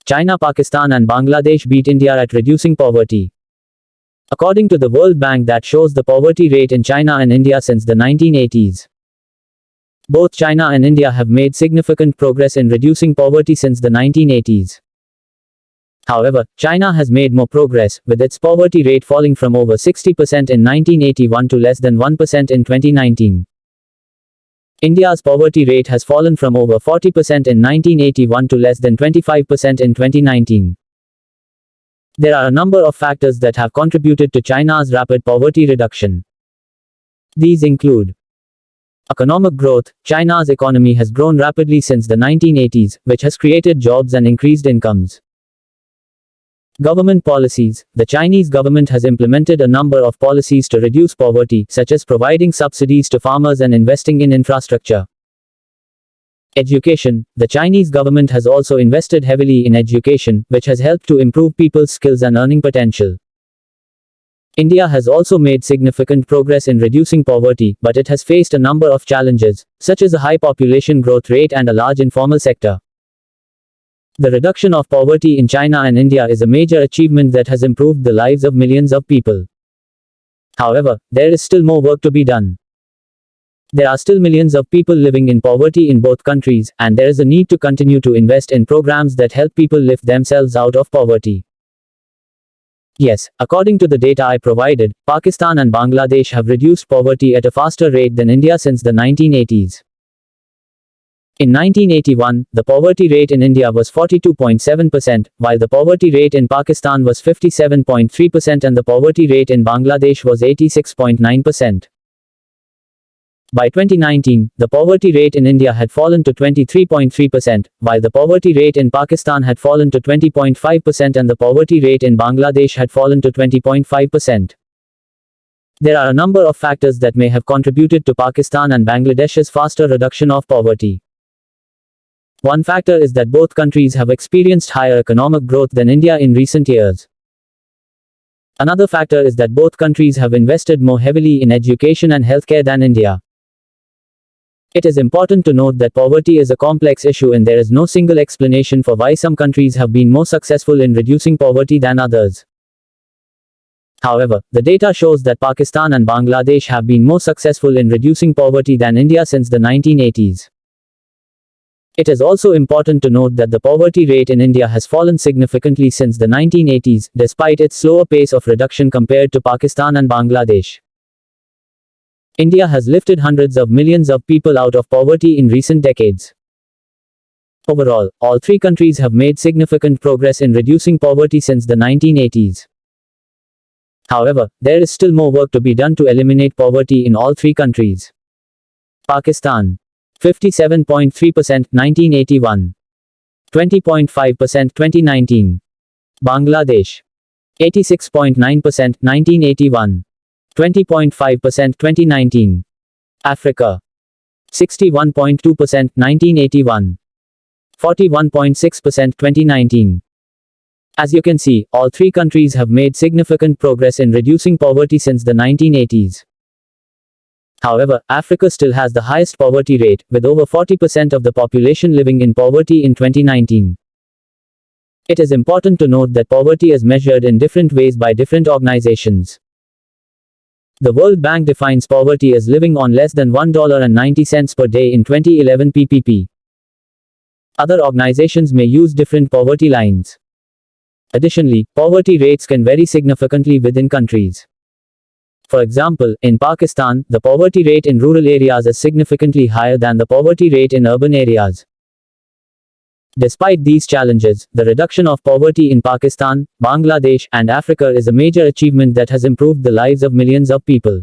China, Pakistan and Bangladesh beat India at reducing poverty. According to the World Bank, that shows the poverty rate in China and India since the 1980s. Both China and India have made significant progress in reducing poverty since the 1980s. However, China has made more progress, with its poverty rate falling from over 60% in 1981 to less than 1% in 2019. India's poverty rate has fallen from over 40% in 1981 to less than 25% in 2019. There are a number of factors that have contributed to China's rapid poverty reduction. These include economic growth. China's economy has grown rapidly since the 1980s, which has created jobs and increased incomes. Government policies. The Chinese government has implemented a number of policies to reduce poverty, such as providing subsidies to farmers and investing in infrastructure. Education. The Chinese government has also invested heavily in education, which has helped to improve people's skills and earning potential. India has also made significant progress in reducing poverty, but it has faced a number of challenges, such as a high population growth rate and a large informal sector. The reduction of poverty in China and India is a major achievement that has improved the lives of millions of people. However, there is still more work to be done. There are still millions of people living in poverty in both countries, and there is a need to continue to invest in programs that help people lift themselves out of poverty. Yes, according to the data I provided, Pakistan and Bangladesh have reduced poverty at a faster rate than India since the 1980s. In 1981, the poverty rate in India was 42.7%, while the poverty rate in Pakistan was 57.3% and the poverty rate in Bangladesh was 86.9%. By 2019, the poverty rate in India had fallen to 23.3%, while the poverty rate in Pakistan had fallen to 20.5% and the poverty rate in Bangladesh had fallen to 20.5%. There are a number of factors that may have contributed to Pakistan and Bangladesh's faster reduction of poverty. One factor is that both countries have experienced higher economic growth than India in recent years. Another factor is that both countries have invested more heavily in education and healthcare than India. It is important to note that poverty is a complex issue and there is no single explanation for why some countries have been more successful in reducing poverty than others. However, the data shows that Pakistan and Bangladesh have been more successful in reducing poverty than India since the 1980s. It is also important to note that the poverty rate in India has fallen significantly since the 1980s, despite its slower pace of reduction compared to Pakistan and Bangladesh. India has lifted hundreds of millions of people out of poverty in recent decades. Overall, all three countries have made significant progress in reducing poverty since the 1980s. However, there is still more work to be done to eliminate poverty in all three countries. Pakistan. 57.3% 1981. 20.5% 2019. Bangladesh. 86.9% 1981. 20.5% 2019. Africa. 61.2% 1981. 41.6% 2019. As you can see, all three countries have made significant progress in reducing poverty since the 1980s. However, Africa still has the highest poverty rate, with over 40% of the population living in poverty in 2019. It is important to note that poverty is measured in different ways by different organizations. The World Bank defines poverty as living on less than $1.90 per day in 2011 PPP. Other organizations may use different poverty lines. Additionally, poverty rates can vary significantly within countries. For example, in Pakistan, the poverty rate in rural areas is significantly higher than the poverty rate in urban areas. Despite these challenges, the reduction of poverty in Pakistan, Bangladesh, and Africa is a major achievement that has improved the lives of millions of people.